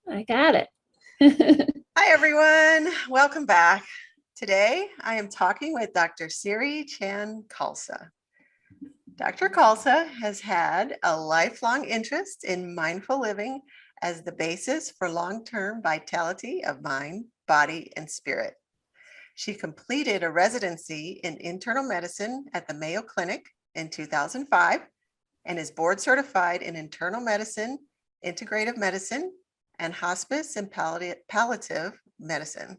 I got it. Hi, everyone. Welcome back. Today, I am talking with Dr. Siri Chan Khalsa. Dr. Khalsa has had a lifelong interest in mindful living as the basis for long-term vitality of mind, body, and spirit. She completed a residency in internal medicine at the Mayo Clinic in 2005 and is board certified in internal medicine, integrative medicine, and hospice and palliative medicine.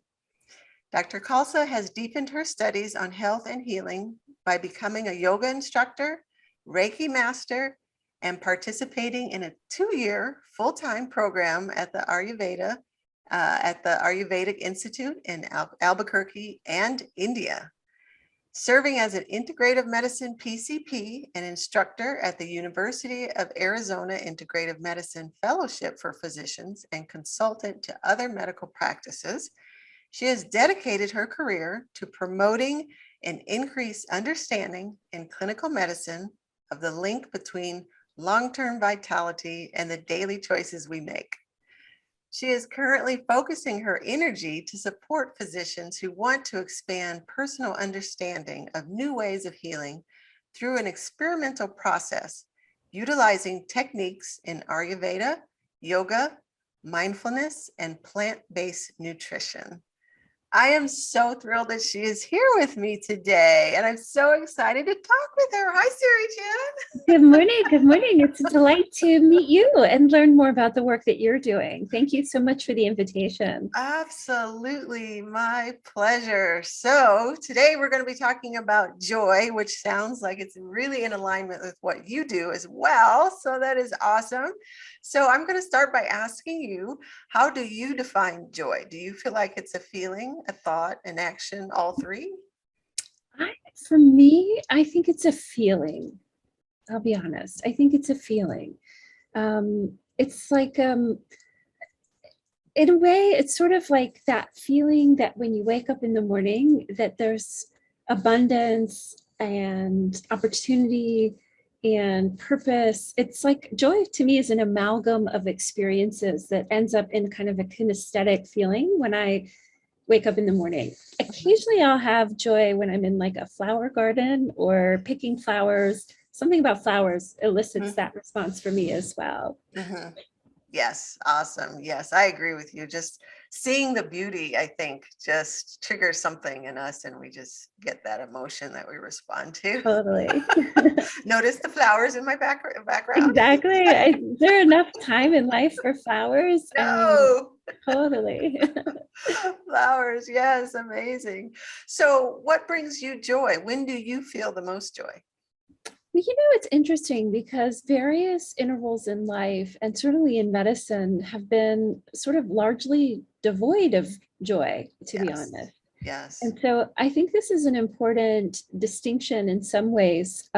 Dr. Khalsa has deepened her studies on health and healing by becoming a yoga instructor, Reiki master, and participating in a 2-year full-time program at the Ayurvedic Institute in Albuquerque and India. Serving as an integrative medicine PCP and instructor at the University of Arizona Integrative Medicine Fellowship for Physicians and consultant to other medical practices, she has dedicated her career to promoting an increased understanding in clinical medicine of the link between long-term vitality and the daily choices we make. She is currently focusing her energy to support physicians who want to expand personal understanding of new ways of healing through an experimental process, utilizing techniques in Ayurveda, yoga, mindfulness, and plant-based nutrition. I am so thrilled that she is here with me today, and I'm so excited to talk with her. Hi, Siri Chan. Good morning. Good morning. It's a delight to meet you and learn more about the work that you're doing. Thank you so much for the invitation. Absolutely, my pleasure. So today we're going to be talking about joy, which sounds like it's really in alignment with what you do as well. So that is awesome. So I'm going to start by asking you, how do you define joy? Do you feel like it's a feeling, a thought, an action, all three? For me, I think it's a feeling. I'll be honest. I think it's a feeling. It's like, in a way, it's sort of like that feeling that when you wake up in the morning, that there's abundance and opportunity and purpose. It's like joy to me is an amalgam of experiences that ends up in kind of a kinesthetic feeling when I wake up in the morning. Occasionally I'll have joy when I'm in like a flower garden or picking flowers. Something about flowers elicits that response for me as well. Mm-hmm. Yes, awesome. Yes, I agree with you. Just seeing the beauty, I think, just triggers something in us and we just get that emotion that we respond to. Totally. Notice the flowers in my background? Exactly. Is there enough time in life for flowers? I mean, No. totally. Flowers, yes, amazing. So what brings you joy? When do you feel the most joy? It's interesting because various intervals in life and certainly in medicine have been sort of largely devoid of joy, to be Yes, honest. yes. And so I think this is an important distinction in some ways.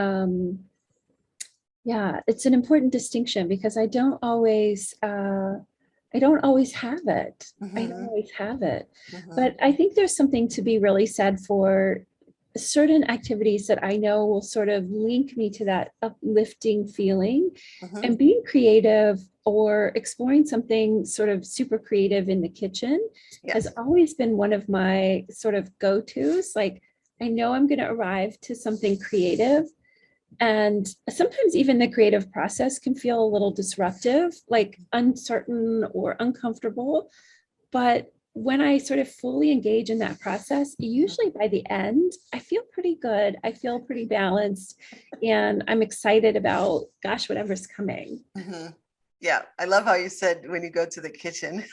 Yeah, it's an important distinction because I don't always have it. I don't Mm-hmm, always have it. mm-hmm. But I think there's something to be really said for certain activities that I know will sort of link me to that uplifting feeling. Mm-hmm. And being creative or exploring something sort of super creative in the kitchen has Yes. always been one of my sort of go-tos. Like, I know I'm going to arrive to something creative. And sometimes even the creative process can feel a little disruptive, like uncertain or uncomfortable. But when I sort of fully engage in that process, usually by the end, I feel pretty good. I feel pretty balanced and I'm excited about, gosh, whatever's coming. Mm-hmm. Yeah, I love how you said when you go to the kitchen.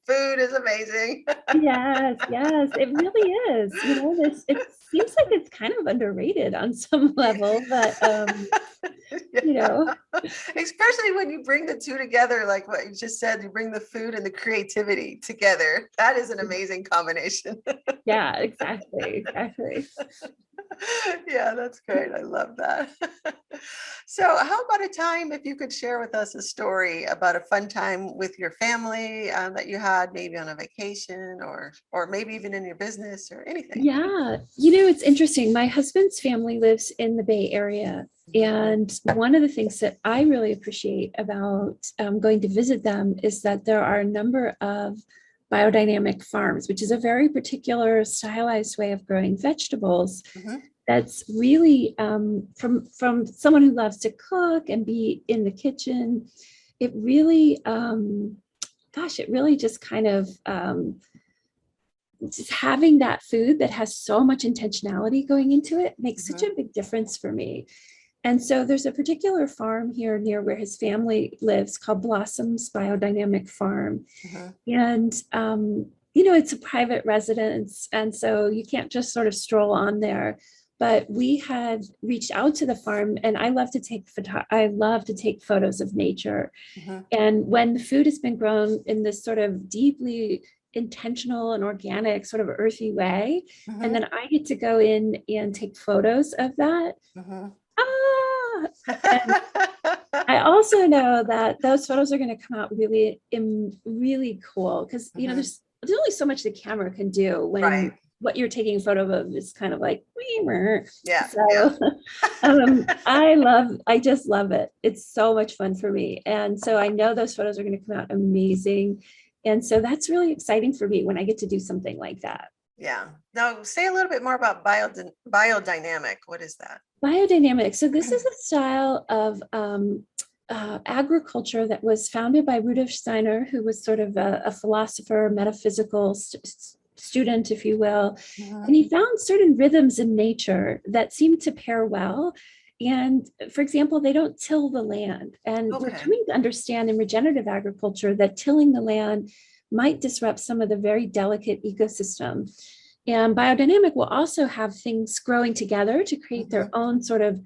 Food is amazing. Yes, yes, it really is. This it seems like it's kind of underrated on some level, but you Yeah. know, Especially when you bring the two together, like what you just said, you bring the food and the creativity together. That is an amazing combination. yeah, exactly, exactly. Yeah, that's great. I love that. So, how about a time if you could share with us a story about a fun time with your family that you had, maybe on a vacation or maybe even in your business or anything? Yeah, it's interesting. My husband's family lives in the Bay Area, And one of the things that I really appreciate about going to visit them is that there are a number of biodynamic farms, which is a very particular stylized way of growing vegetables. Mhm. That's really from someone who loves to cook and be in the kitchen. It really, gosh, it really just kind of just having that food that has so much intentionality going into it makes such Mhm. a big difference for me. And so there's a particular farm here near where his family lives called Blossoms Biodynamic Farm. Mhm. And, it's a private residence. And so you can't just sort of stroll on there. But we had reached out to the farm, and I love to take photos of nature. Mhm. And when the food has been grown in this sort of deeply intentional and organic, sort of earthy way, and Mhm. then I get to go in and take photos of that. Mhm. Ah, and I also know that those photos are going to come out really cool because Mhm. there's only so much the camera can do Right. when what you're taking a photo of is kind of like Yeah. Yeah. so I just love it. It's so much fun for me. And so I know those photos are going to come out amazing. And so that's really exciting for me when I get to do something like that. Yeah. Now, say a little bit more about biodynamic. What is that? Biodynamics. So this is a style of agriculture that was founded by Rudolf Steiner, who was sort of a philosopher, metaphysical student, if you will. And Mhm. he found certain rhythms in nature that seem to pair well. And for example, they don't till the land. And we're Okay. coming to understand in regenerative agriculture that tilling the land might disrupt some of the very delicate ecosystem. And biodynamic will also have things growing together to create their Mhm. own sort of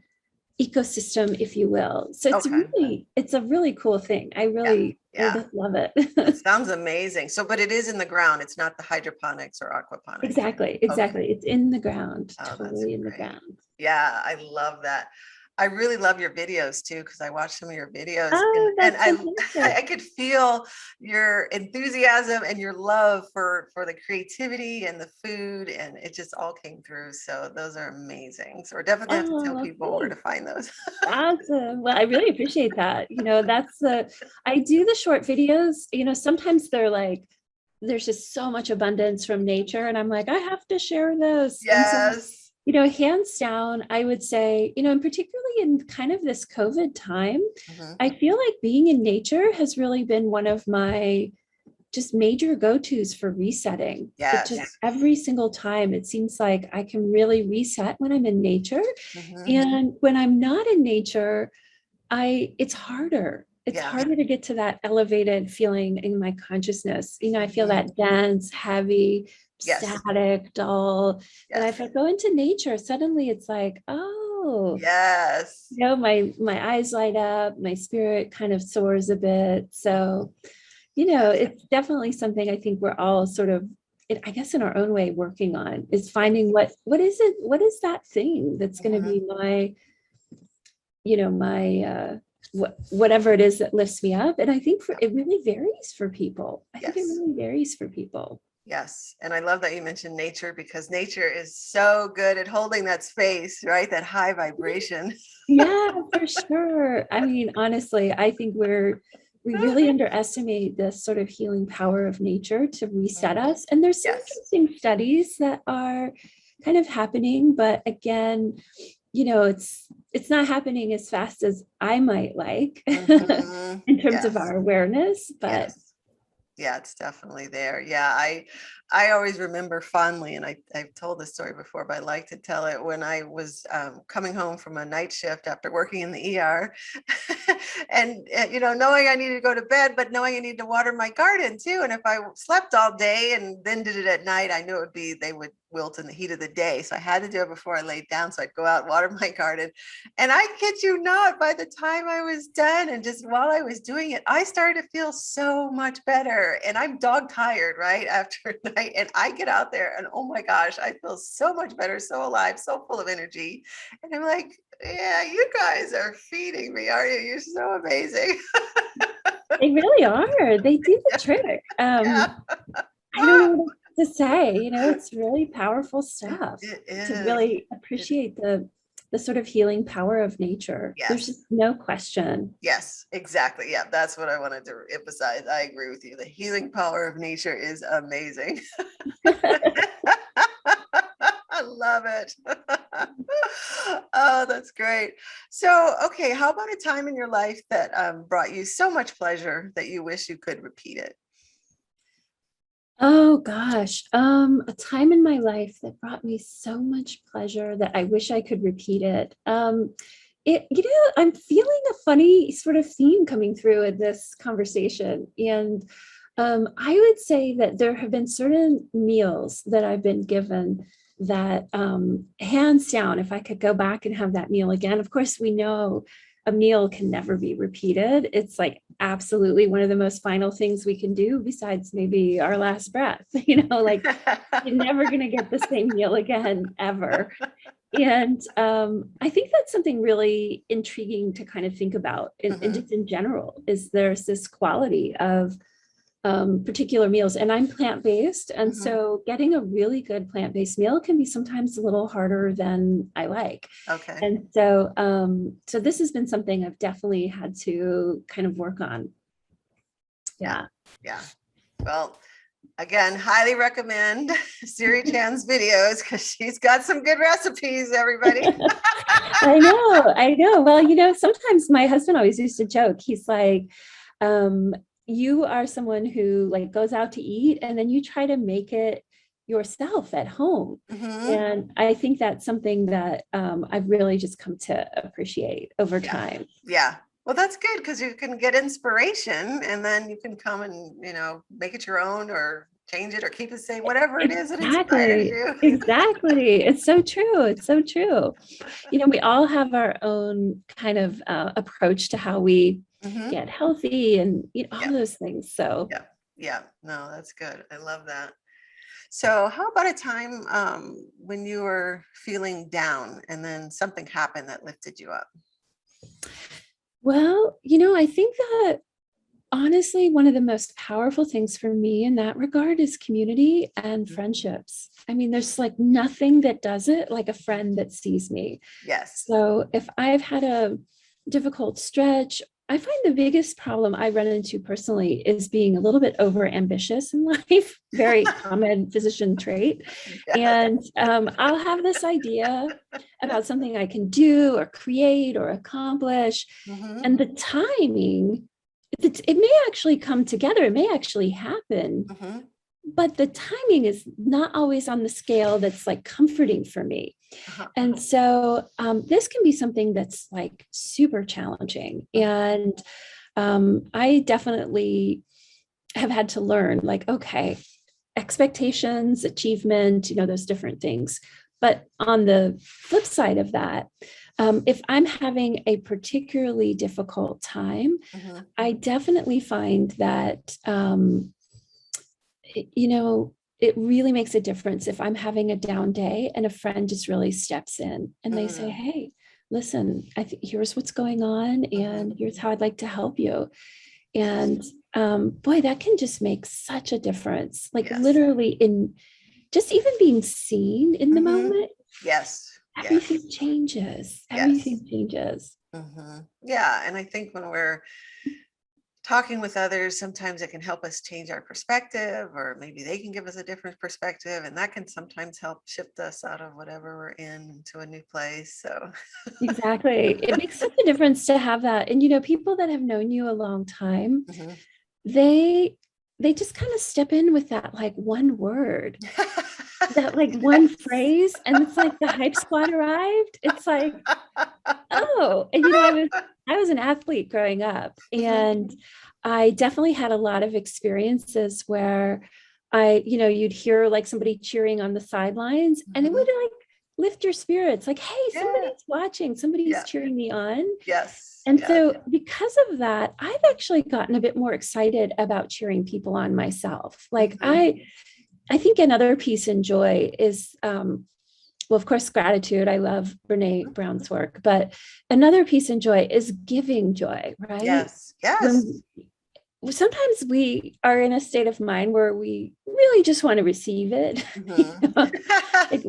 ecosystem, if you will. So Okay. it's a really cool thing. Yeah. I Yeah. just love it. That sounds amazing. So, but it is in the ground. It's not the hydroponics or aquaponics. Okay. Exactly. It's in the ground, Oh, that's totally in the great. ground. Yeah, I love that. I really love your videos too, because I watched some of your videos and Oh, and that's I fantastic. I could feel your enthusiasm and your love for the creativity and the food, and it just all came through. So those are amazing. So we're definitely gonna have to tell Oh, people where to thanks. find those. Awesome. Well, I really appreciate that. I do the short videos, sometimes they're like, there's just so much abundance from nature. And I'm like, I have to share this. And so, Yes. hands down, I would say, and particularly in kind of this COVID time, Mhm. I feel like being in nature has really been one of my just major go-tos for resetting. It just Yes. every single time it seems like I can really reset when I'm in nature. Mhm. And when I'm not in nature, it's harder. It's Yeah. harder to get to that elevated feeling in my consciousness. I feel Mhm. that dense, heavy, Yes. static, dull. And if Yes. I go into nature, suddenly it's like, oh, Yes. my eyes light up, my spirit kind of soars a bit. So, Yes. it's definitely something I think we're all sort of, I guess, in our own way working on is Yes. finding what is that thing that's going to Mhm. be my whatever it is that lifts me up. And I think Yep. it really varies for people. I think it Yes. really varies for people. Yes. And I love that you mentioned nature because nature is so good at holding that space, right? That high vibration. Yeah, for sure. I mean, honestly, I think we really underestimate the sort of healing power of nature to reset Mhm. us. And there's some Yes. interesting studies that are kind of happening, but again, it's not happening as fast as I might like Mhm. in terms of Yes. our awareness, but Yes. Yeah, it's definitely there. Yeah, I always remember fondly, and I've told this story before, but I like to tell it when I was coming home from a night shift after working in the ER, and knowing I needed to go to bed, but knowing I needed to water my garden too. And if I slept all day and then did it at night, I knew they would wilt in the heat of the day. So I had to do it before I laid down. So I'd go out, water my garden, and I kid you not, by the time I was done and just while I was doing it, I started to feel so much better. And I'm dog tired, right? After a night. And I get out there and oh my gosh, I feel so much better, so alive, so full of energy. And I'm like, yeah, you guys are feeding me, are you? You're so amazing. they really are. They do the trick. Yeah. I don't know what else to say. It's really powerful stuff It to is. really It, appreciate the the sort of healing power of nature. There's Yes. just no question. Yes, exactly. Yeah, that's what I wanted to emphasize. I agree with you. The healing power of nature is amazing. I love it. Oh, that's great. So, okay, how about a time in your life that brought you so much pleasure that you wish you could repeat it? Oh gosh, a time in my life that brought me so much pleasure that I wish I could repeat it. I'm feeling a funny sort of theme coming through in this conversation, and I would say that there have been certain meals that I've been given that, hands down, if I could go back and have that meal again. Of course, we know a meal can never be repeated. It's like absolutely one of the most final things we can do besides maybe our last breath, like you're never going to get the same meal again ever. And I think that's something really intriguing to kind of think about in Mhm, just in general, is there's this quality of particular meals. And I'm plant-based. And mhm. so getting a really good plant-based meal can be sometimes a little harder than I like. Okay. And so this has been something I've definitely had to kind of work on. Yeah. Yeah. Yeah. Well, again, highly recommend Siri Chan's videos because she's got some good recipes, everybody. I know, I know. Well, sometimes my husband always used to joke. He's like, um, you are someone who like goes out to eat and then you try to make it yourself at home. Hmm. And I think that's something that I've really just come to appreciate over Yeah. time. Yeah. Well, that's good because you can get inspiration and then you can come and, make it your own or change it or keep it the same, whatever it is that inspires Exactly. you. Exactly. It's so true. It's so true. We all have our own kind of approach to how we Hmm. get healthy and all Yeah. those things. So, Yeah. Yeah. No, that's good. I love that. So, how about a time when you were feeling down and then something happened that lifted you up? well, I think that honestly, one of the most powerful things for me in that regard is community and Mhm. friendships. I mean, there's like nothing that does it like a friend that sees me. Yes. So if I've had a difficult stretch, I find the biggest problem I run into personally is being a little bit over ambitious in life, very common physician trait. Yes. And I'll have this idea about something I can do or create or accomplish. Hmm. And the timing, it may actually come together, it may actually happen, Hmm. but the timing is not always on the scale that's like comforting for me. Uh-huh. And so this can be something that's like super challenging. And I definitely have had to learn like, okay, expectations, achievement, those different things. But on the flip side of that, if I'm having a particularly difficult time, Hmm. I definitely find that, it really makes a difference if I'm having a down day and a friend just really steps in and they say, Hmm. hey, listen, here's what's going on Hmm. and here's how I'd like to help you. Yes. And boy, that can just make such a difference. Like Yes. literally in just even being seen in the Hmm. moment, Yes. Yes. everything changes. Yes. Everything changes. Yeah. And I think when we're talking with others, sometimes it can help us change our perspective, or maybe they can give us a different perspective. And that can sometimes help shift us out of whatever we're in into a new place. So, Exactly. It makes such a difference to have that. And people that have known you a long time, mhm. they they just kind of step in with that like one word, that like one Yes. phrase, and it's like the hype squad arrived. It's like, oh, and I was an athlete growing up, Mhm. and I definitely had a lot of experiences where you'd hear like somebody cheering on the sidelines, and it would Mhm. like lift your spirits, like, hey, Yeah. somebody's watching, somebody's Yeah. cheering me on. Yes. And Yes. so because of that, I've actually gotten a bit more excited about cheering people on myself. Like Mhm. I think another piece in joy is well, of course, gratitude. I love Brene Mhm. Brown's work, but another piece in joy is giving joy, right? Yes. Yes. When sometimes we are in a state of mind where we really just want to receive it. Mhm. Like,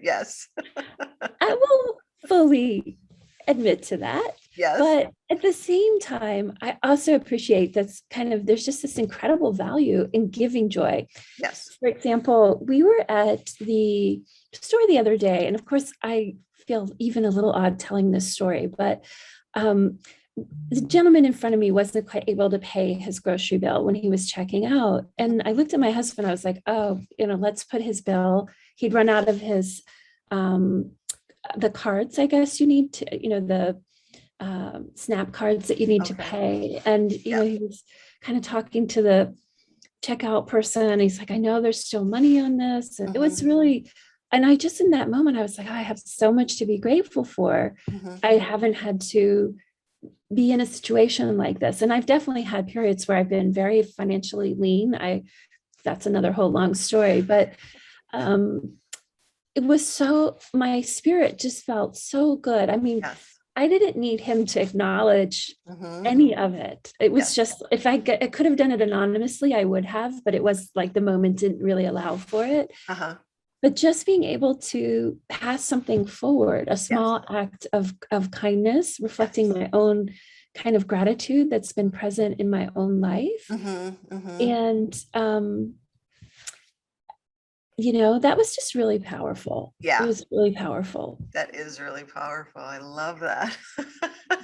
Yes. well, fully admit to that. Yes. But at the same time, I also appreciate that's kind of, there's just this incredible value in giving joy. Yes. For example, we were at the store the other day, and of course, I feel even a little odd telling this story, but the gentleman in front of me wasn't quite able to pay his grocery bill when he was checking out. And I looked at my husband, I was like, oh, let's put his bill. He'd run out of his, the cards, I guess you need to, the snap cards that you need to Okay. pay. And, Yeah. he was kind of talking to the checkout person. He's like, I know there's still money on this. And it was really, and I just, in that moment, I was like, oh, I have so much to be grateful for. I haven't had to be in a situation like this. And I've definitely had periods where I've been very financially lean. That's another whole long story, but it was so, my spirit just felt so good. I mean, Yes. I didn't need him to acknowledge Mm-hmm. any of it. It was Yes. just, if I could have done it anonymously, I would have, but it was like the moment didn't really allow for it. Uh-huh. But just being able to pass something forward, a small act of kindness, reflecting my own kind of gratitude that's been present in my own life. And, that was just really powerful. It Yeah. was really powerful. That is really powerful. I love that.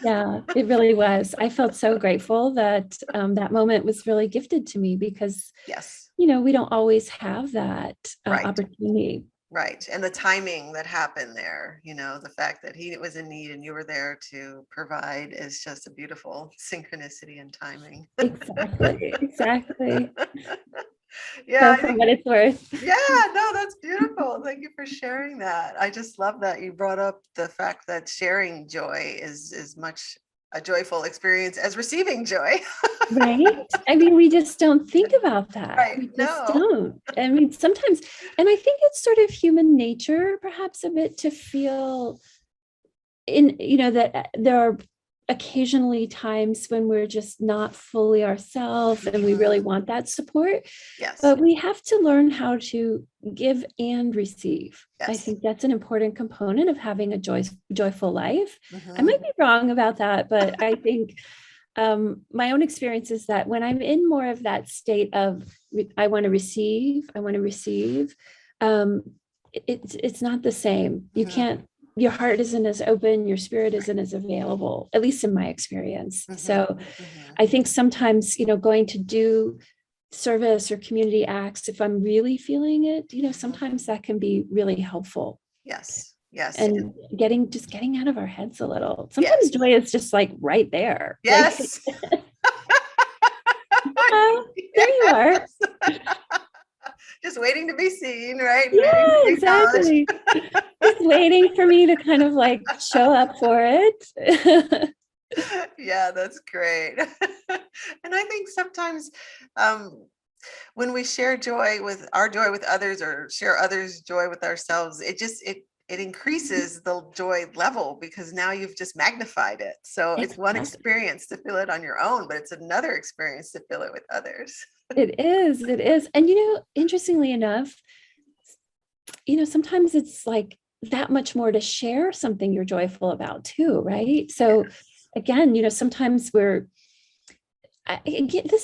Yeah, it really was. I felt so grateful that that moment was really gifted to me because, Yes. we don't always have that Right. opportunity. Right. And the timing that happened there, the fact that he was in need and you were there to provide is just a beautiful synchronicity and timing. Exactly. Exactly. Yeah, So I for think, what it's worth. yeah, no, that's beautiful. Thank you for sharing that. I just love that you brought up the fact that sharing joy is much a joyful experience as receiving joy. Right? I mean, we just don't think about that. Right. We just No. don't. I mean, sometimes, and I think it's sort of human nature, perhaps a bit, to feel that there are occasionally times when we're just not fully ourselves and we really want that support. Yes. But we have to learn how to give and receive. I Yes. think that's an important component of having a joyful life. I Mhm. might be wrong about that, but I think my own experience is that when I'm in more of that state of I want to receive, it's not the same. You can't, your heart isn't as open, your spirit isn't as available, at least in my experience. So I think sometimes, going to do service or community acts, if I'm really feeling it, sometimes that can be really helpful. Yes. Yes. And getting out of our heads a little. Yes. Sometimes joy is just like right there. Yes. There you are. Just waiting to be seen, right? Yeah, Waiting to be acknowledged. exactly. Just waiting for me to kind of like show up for it. Yeah, that's great. And I think sometimes when we share joy with others or share others' joy with ourselves, it increases the joy level because now you've just magnified it. So it's one Exactly. experience to feel it on your own, but it's another experience to feel it with others. It is. It is. And interestingly enough, sometimes it's like that much more to share something you're joyful about too, right? So again, sometimes this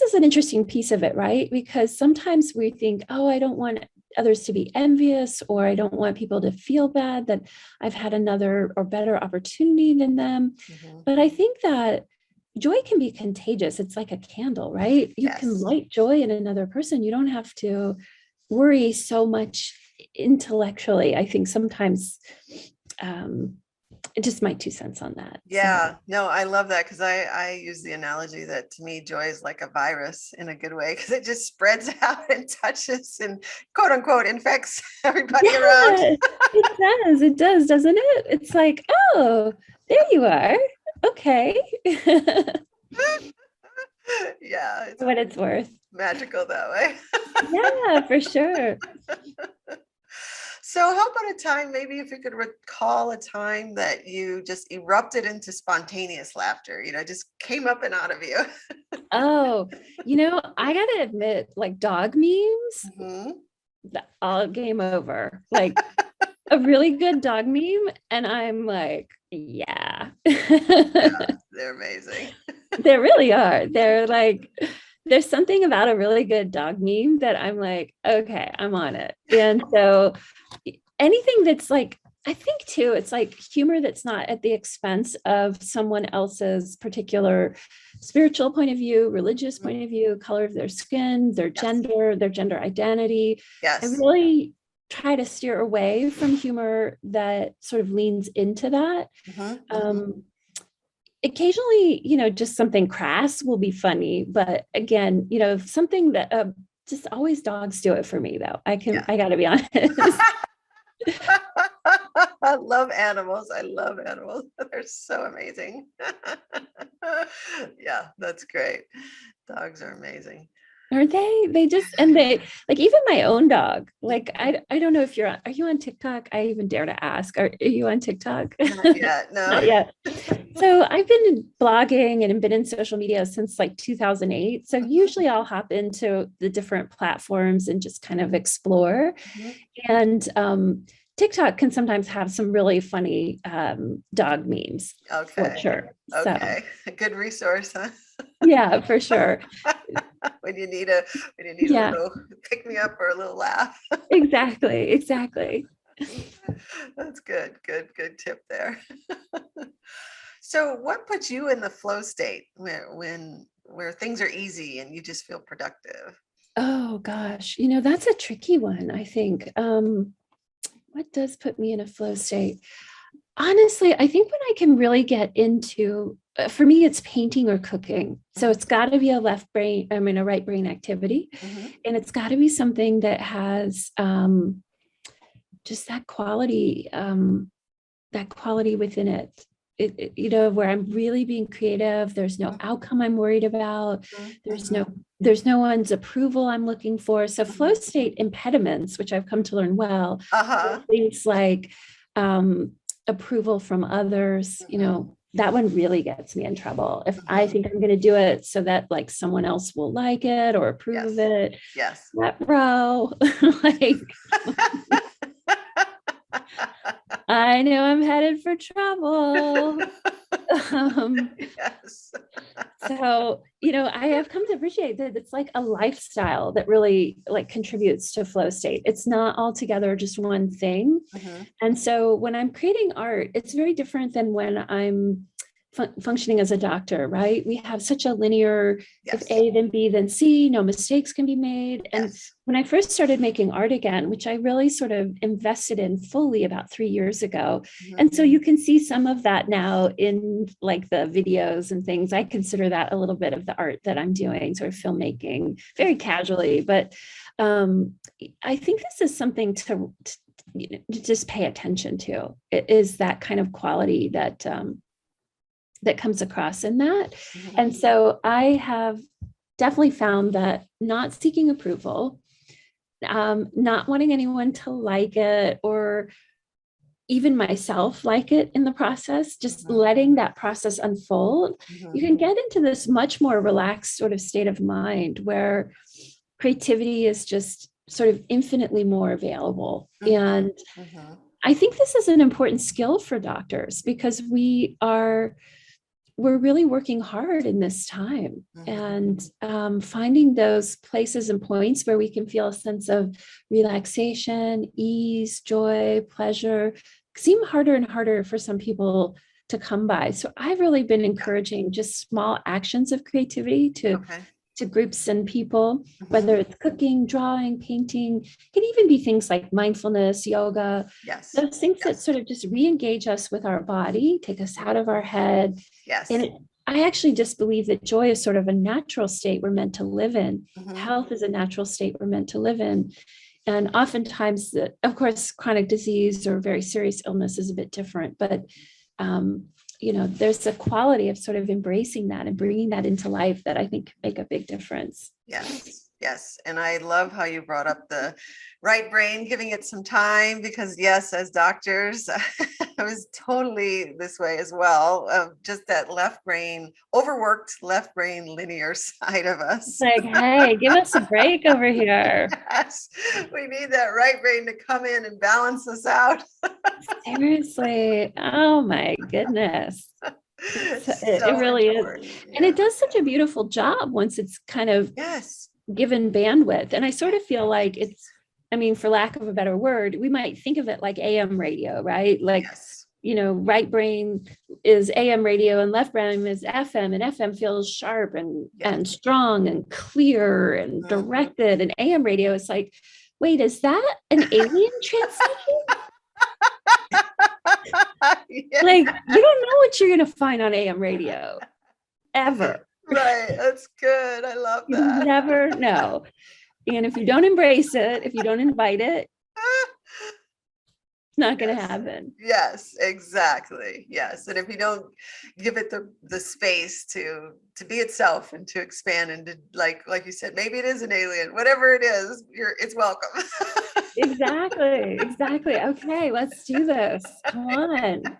is an interesting piece of it, right? Because sometimes we think, oh, I don't want others to be envious, or I don't want people to feel bad that I've had another or better opportunity than them. But I think that joy can be contagious. It's like a candle, right? You can light joy in another person. You don't have to worry so much intellectually. I think sometimes just my 2 cents on that. Yeah, no, I love that because I use the analogy that to me joy is like a virus in a good way because it just spreads out and touches and quote unquote infects everybody around. It does, doesn't it? It's like, oh, there you are. Okay. Yeah, it's What it's worth. magical that way. Yeah, for sure. So how about a time, maybe if you could recall a time that you just erupted into spontaneous laughter, just came up and out of you. Oh, I gotta admit, like dog memes, Mhm. all game over. Like a really good dog meme, and I'm like, yeah. Yeah, they're amazing. They really are. They're like, there's something about a really good dog meme that I'm like, okay, I'm on it. And so anything that's like, I think too, it's like humor that's not at the expense of someone else's particular spiritual point of view, religious point of view, color of their skin, Yes. their gender identity. I Yes. really try to steer away from humor that sort of leans into that. Mhm, mhm. Um, Occasionally, just something crass will be funny, but again, something that just always dogs do it for me though. Yeah. I gotta be honest. I love animals. I love animals. They're so amazing. Yeah, that's great. Dogs are amazing. Aren't they? They just, and they like, even my own dog. Like, I don't know if are you on TikTok? I even dare to ask, are you on TikTok? Not yet. No. Not yet. So I've been blogging and been in social media since like 2008. So usually I'll hop into the different platforms and just kind of explore. Mhm. And TikTok can sometimes have some really funny dog memes for Okay. sure. So Okay. A good resource, huh? yeah, for sure. When you need a Yeah, little pick me up or a little laugh. exactly. Exactly. That's good. Good tip there. So what puts you in the flow state where things are easy and you just feel productive? Oh gosh, that's a tricky one, I think. What does put me in a flow state? Honestly, I think when I can really get into, for me, it's painting or cooking. So Mhm, it's got to be a a right brain activity. mhm, And it's got to be something that has just that quality within it. Where I'm really being creative. There's no mhm, outcome I'm worried about. mhm, There's no mhm, there's no one's approval I'm looking for. So flow mhm. state impediments, which I've come to learn well, Uh-huh. things like um, approval from others. Mhm, That one really gets me in trouble. If I mhm. think I'm going to do it so that like someone else will like it or approve of Yes. it, Yes. that row, like I know I'm headed for trouble. Um, Yes. I have come to appreciate that it's like a lifestyle that really like contributes to flow state. It's not altogether just one thing. Mhm. And so when I'm creating art, it's very different than when I'm functioning as a doctor, right? We have such a linear, if Yes. A then B then C, no mistakes can be made. And Yes. when I first started making art again, which I really sort of invested in fully about 3 years ago. Mhm. And so you can see some of that now in like the videos and things. I consider that a little bit of the art that I'm doing, sort of filmmaking, very casually. But um, I think this is something to just pay attention to. It is that kind of quality that comes across in that. Mhm. And so I have definitely found that not seeking approval, not wanting anyone to like it or even myself like it in the process, just Mhm. letting that process unfold, you Mhm. can get into this much more relaxed sort of state of mind where creativity is just sort of infinitely more available. Mhm. And Mhm. I think this is an important skill for doctors because we're really working hard in this time Mhm. and finding those places and points where we can feel a sense of relaxation, ease, joy, pleasure seem harder and harder for some people to come by. So I've really been Yeah. encouraging just small actions of creativity Okay. to groups and people, Mhm. whether it's cooking, drawing, painting, it can even be things like mindfulness, yoga, Yes. those things that Yes. sort of just re-engage us with our body, take us out of our head. And Yes. I actually just believe that joy is sort of a natural state we're meant to live in. Mhm. Health is a natural state we're meant to live in. And oftentimes, of course, chronic disease or very serious illness is a bit different, but um, there's a quality of sort of embracing that and bringing that into life that I think can make a big difference. Yes. Yes. And I love how you brought up the right brain, giving it some time, because yes, as doctors, I was totally this way as well. Just that left brain, overworked left brain linear side of It's us. like, hey, give us a break over here. Yes, we need that right brain to come in and balance us out. Seriously. Oh my goodness. It So really is. important. And Yeah. it does such a beautiful job once it's kind of Yes. given bandwidth. And I sort of feel like it's, I mean, for lack of a better word, we might think of it like AM radio, right? Like, Yes. right brain is AM radio and left brain is FM, and FM feels sharp Yes. and strong and clear and Mhm. directed. And AM radio is like, wait, is that an alien transmission? Yeah. Like, you don't know what you're going to find on AM radio ever. Right. That's good. I love You that. never know. And if you don't embrace it, if you don't invite it, it's not going to Yes. happen. Yes, exactly. Yes. And if you don't give it the space to be itself and to expand and to like you said, maybe it is an alien, whatever it is, it's welcome. Exactly. Exactly. Okay, let's do this. Come on.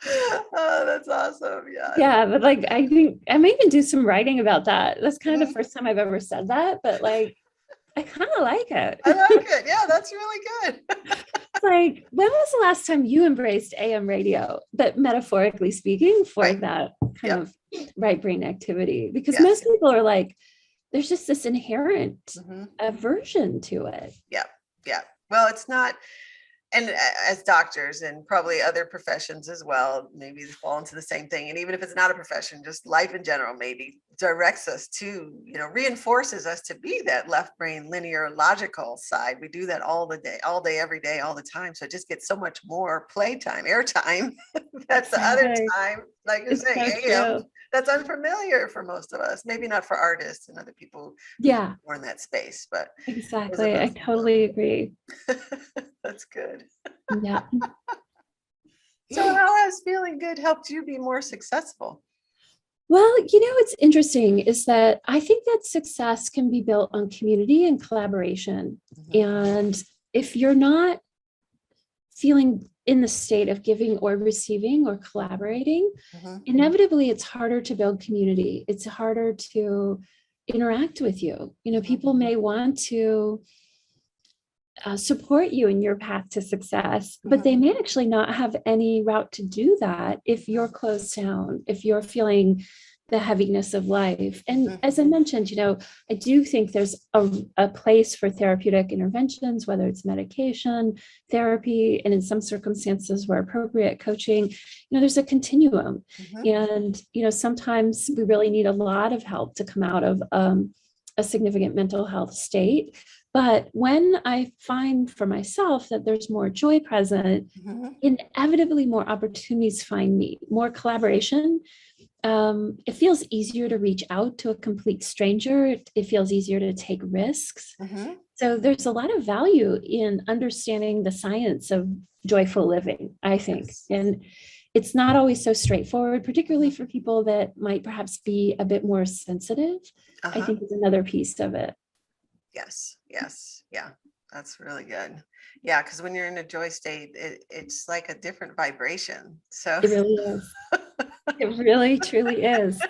Oh, that's awesome. Yeah. Yeah, but like I think I may even do some writing about that. That's kind of the Mhm. first time I've ever said that, but like I kind of like it. I like it. Yeah, that's really good. It's like, when was the last time you embraced AM radio, but metaphorically speaking, for Right. that kind Yep. of right brain activity? Because Yes. most people are like, there's just this inherent Hmm. aversion to it. Yeah. Yeah. Well, it's not. And as doctors and probably other professions as well, maybe they fall into the same thing. And even if it's not a profession, just life in general, maybe directs us to, reinforces us to be that left brain linear logical side. We do that all day, every day, all the time. So it just gets so much more playtime, airtime. That's the other Exactly. time, like you're It's saying, so AM, true. that's unfamiliar for most of us. Maybe not for artists and other people who Yeah, more in that space, but those of exactly. I us who totally agree. don't. That's good. Yeah. So how has feeling good helped you be more successful? Well, what's interesting is that I think that success can be built on community and collaboration. Mhm, And if you're not feeling in the state of giving or receiving or collaborating, mhm, inevitably it's harder to build community. It's harder to interact with you. mhm, People may want to support you in your path to success, but mhm, they may actually not have any route to do that if you're closed down, if you're feeling the heaviness of life. And mhm, as I mentioned, I do think there's a place for therapeutic interventions, whether it's medication, therapy, and in some circumstances where appropriate, coaching. There's a continuum. mhm, And, sometimes we really need a lot of help to come out of a significant mental health state. But when I find for myself that there's more joy present, mhm, inevitably more opportunities find me, more collaboration. It feels easier to reach out to a complete stranger. It feels easier to take risks. mhm. So there's a lot of value in understanding the science of joyful living, I think. Yes. And it's not always so straightforward, particularly Mhm. for people that might perhaps be a bit more sensitive. I Uh-huh. think is another piece of it. Yes. Yes. Yeah. That's really good. Yeah, because when you're in a joy state, it's like a different vibration. So It really is. It really truly is.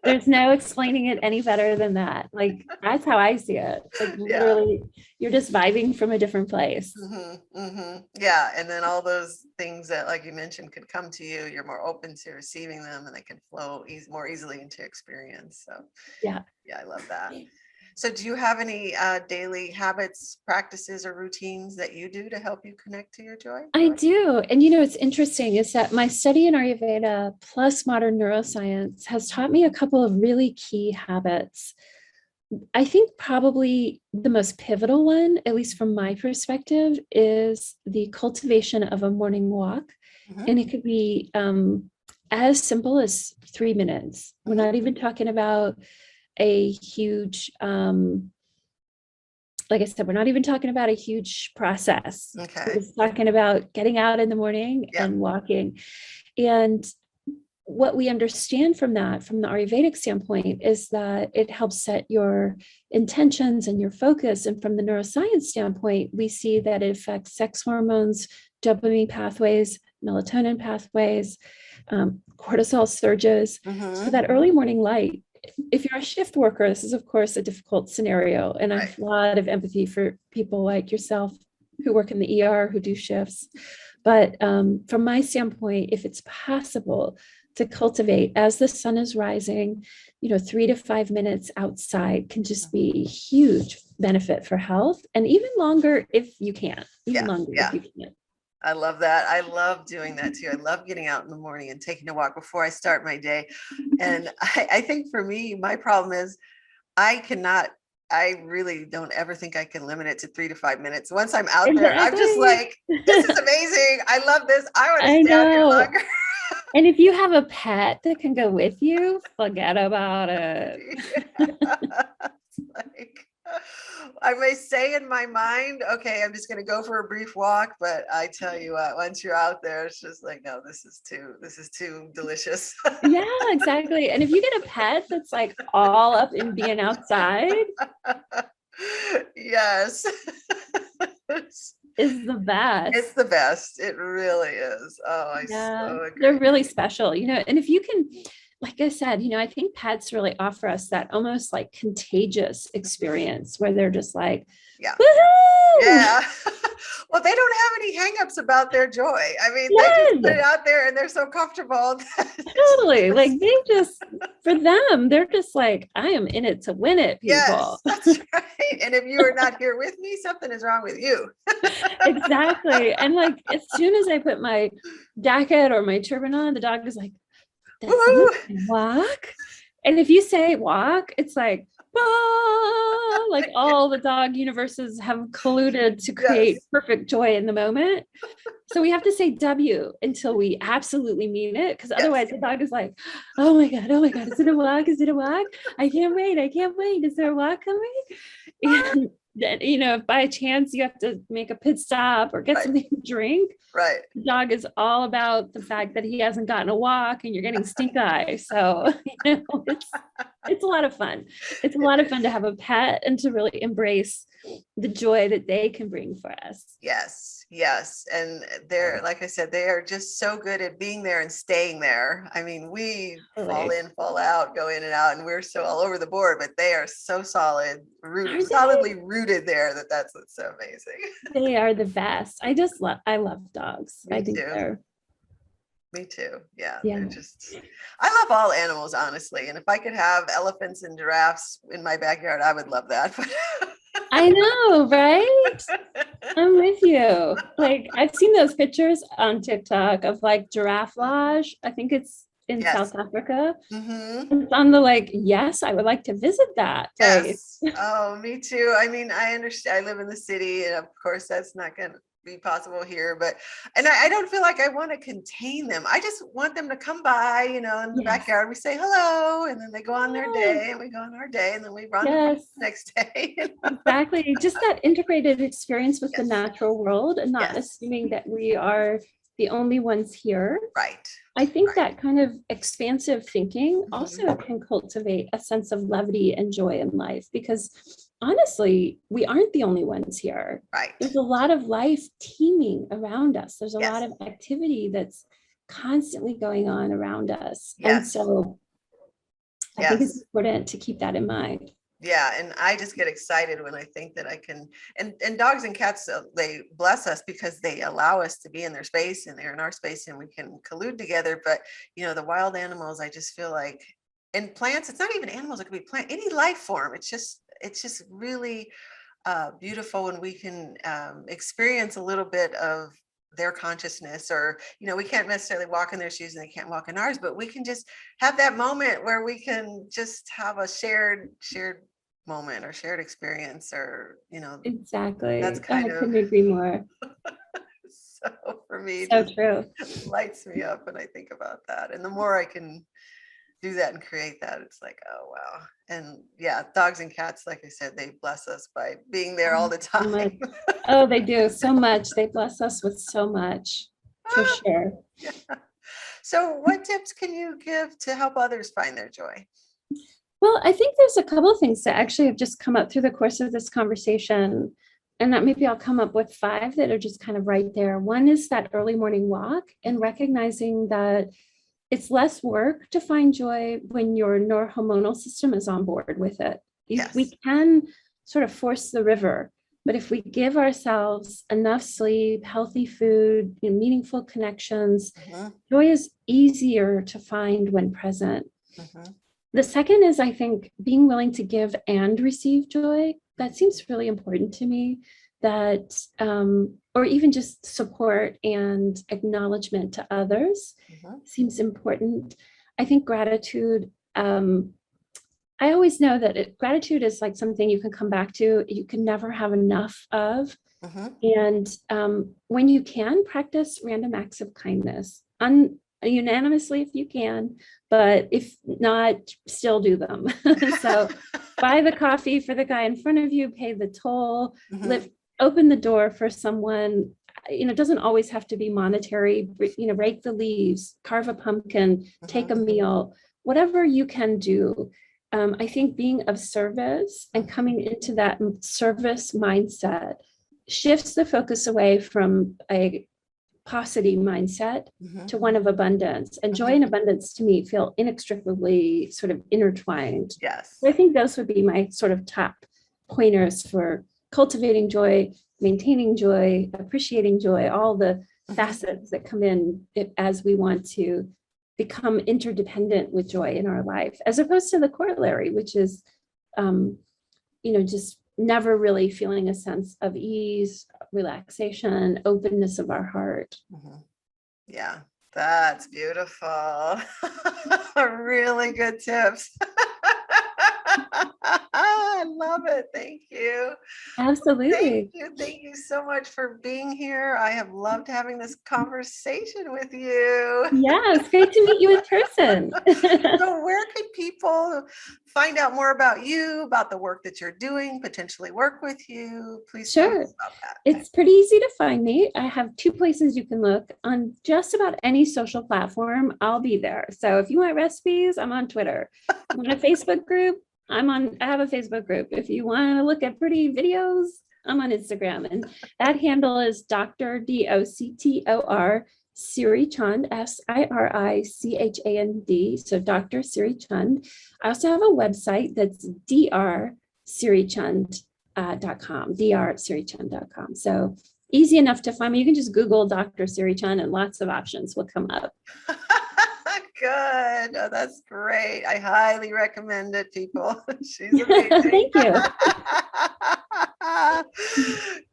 There's no explaining it any better than that. Like, that's how I see it. Like, yeah. literally, you're just vibing from a different place. Hmm. Hmm. Yeah. And then all those things that, like you mentioned, could come to you, you're more open to receiving them and they can flow more easily into experience. So Yeah, yeah, I love that. So do you have any daily habits, practices, or routines that you do to help you connect to your joy? I do. And it's interesting is that my study in Ayurveda plus modern neuroscience has taught me a couple of really key habits. I think probably the most pivotal one, at least from my perspective, is the cultivation of a morning walk. Hmm. And it could be as simple as 3 minutes. We're Hmm. not even talking about a huge, like I said, we're not even talking about a huge process. We're Okay. just talking about getting out in the morning Yeah. and walking. And what we understand from that, from the Ayurvedic standpoint, is that it helps set your intentions and your focus. And from the neuroscience standpoint, we see that it affects sex hormones, dopamine pathways, melatonin pathways, cortisol surges. So that early morning light, if you're a shift worker, this is of course a difficult scenario. And I have a lot of empathy for people like yourself who work in the ER, who do shifts. But from my standpoint, if it's possible to cultivate as the sun is rising, 3 to 5 minutes outside can just be huge benefit for health, and even longer if you can, even longer if you can. I love that. I love doing that too. I love getting out in the morning and taking a walk before I start my day. And I think for me, my problem is I really don't ever think I can limit it to 3 to 5 minutes. Once I'm out there, I'm just like, this is amazing. I love this. I want to stay out here longer. And if you have a pet that can go with you, forget about it. Like, I may say in my mind, okay, I'm just going to go for a brief walk. But I tell you what, once you're out there, it's just like, no, this is too delicious. Yeah, exactly. And if you get a pet that's like all up in being outside. Yes. Is the best. It's the best. It really is. Oh, I so agree. They're really special, and if you can, like I said, I think pets really offer us that almost like contagious experience where they're just like, woohoo! Yeah. Well, they don't have any hangups about their joy. I mean, they just put it out there and they're so comfortable. Totally. Like for them, they're just like, I am in it to win it, people. Yes, that's right. And if you are not here with me, something is wrong with you. Exactly. And like, as soon as I put my jacket or my turban on, the dog is like, that's walk. And if you say walk, it's like, ah, like all the dog universes have colluded to create perfect joy in the moment. So we have to say W until we absolutely mean it, because otherwise the dog is like, oh my God, is it a walk? Is it a walk? I can't wait. Is there a walk coming? And then, if by chance you have to make a pit stop or get something to drink, the dog is all about the fact that he hasn't gotten a walk and you're getting stink eye. So it's a lot of fun. It's a lot of fun to have a pet and to really embrace the joy that they can bring for us. Yes. And they're, like I said, they are just so good at being there and staying there. I mean, we fall in, fall out, go in and out, and we're so all over the board, but they are so solidly rooted there that's what's so amazing. They are the best. I love dogs. I think they're. Me too. Yeah. I love all animals, honestly. And if I could have elephants and giraffes in my backyard, I would love that. I know, right? I'm with you. Like, I've seen those pictures on TikTok of like giraffe lodge. I think it's in South Africa. It's on the yes, I would like to visit that place. Oh, me too. I mean, I understand. I live in the city, and of course that's not going to be possible here, but I don't feel like I want to contain them. I just want them to come by, in the backyard. We say hello, and then they go on their day, and we go on our day, and then we run the next day. Exactly. Just that integrated experience with the natural world, and not assuming that we are the only ones here. Right. I think that kind of expansive thinking also can cultivate a sense of levity and joy in life, because honestly, we aren't the only ones here. Right. There's a lot of life teeming around us. There's a lot of activity that's constantly going on around us. And so I think it's important to keep that in mind. Yeah. And I just get excited when I think that I can, and dogs and cats, they bless us because they allow us to be in their space, and they're in our space, and we can collude together. But, the wild animals, I just feel like, and plants, it's not even animals, it could be plant, any life form. It's just really beautiful when we can experience a little bit of their consciousness, or we can't necessarily walk in their shoes and they can't walk in ours, but we can just have that moment where we can just have a shared moment or shared experience, or exactly. That's kind of, couldn't agree more. So for me, so true. Lights me up when I think about that. And the more I can do that and create that, it's like, oh wow. And dogs and cats, like I said, they bless us by being there all the time. Oh, they do so much. They bless us with so much, for sure. So what tips can you give to help others find their joy? Well, I think there's a couple of things that actually have just come up through the course of this conversation, and that maybe I'll come up with five that are just kind of right there. One is that early morning walk and recognizing that it's less work to find joy when your neurohormonal system is on board with it. We Yes. can sort of force the river, but if we give ourselves enough sleep, healthy food, meaningful connections, Mhm, joy is easier to find when present. mhm, The second is, I think, being willing to give and receive joy. That seems really important to me. That, or even just support and acknowledgement to others mhm, seems important. I think gratitude, I always know that gratitude is like something you can come back to, you can never have enough of. mhm. And when you can, practice random acts of kindness, unanimously if you can, but if not, still do them. So buy the coffee for the guy in front of you, pay the toll, Mhm, lift, open the door for someone. It doesn't always have to be monetary, rake the leaves, carve a pumpkin, take mhm, a meal, whatever you can do. I think being of service and mhm, coming into that service mindset shifts the focus away from a paucity mindset mhm, to one of abundance. And joy mhm. and abundance to me feel inextricably sort of intertwined. So I Yes. think those would be my sort of top pointers for cultivating joy, maintaining joy, appreciating joy, all the Mhm. facets that come in as we want to become interdependent with joy in our life, as opposed to the corollary, which is um, just never really feeling a sense of ease, relaxation, openness of our heart. Mhm. Yeah, that's beautiful. Really good tips. I love it. Thank you. Thank Absolutely. you. Thank you so much for being here. I have loved having this conversation with you. Yeah, it's great to meet you in person. So, where can people find out more about you, about the work that you're doing, potentially work with you? Please tell Sure. us about that. It's pretty easy to find me. I have two places you can look on just about any social platform. I'll be there. So if you want recipes, I'm on Twitter. You want a Facebook group? I have a Facebook group. If you want to look at pretty videos, I'm on Instagram. And that handle is Dr. DOCTOR Siri Chand, SIRICHAND. So Dr. Siri Chand. I also have a website that's Dr. Siri Chand .com, dr.sirichun.com. So easy enough to find me. You can just Google Dr. Siri Chun and lots of options will come up. Good. Oh, that's great. I highly recommend it, people. She's amazing. Thank you.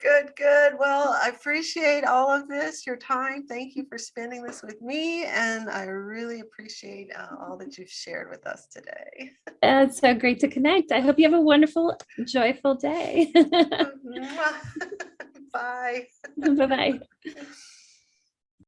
Good, good. Well, I appreciate all of this, your time. Thank you for spending this with me. And I really appreciate all that you've shared with us today. It's so great to connect. I hope you have a wonderful, joyful day. Bye. Bye bye.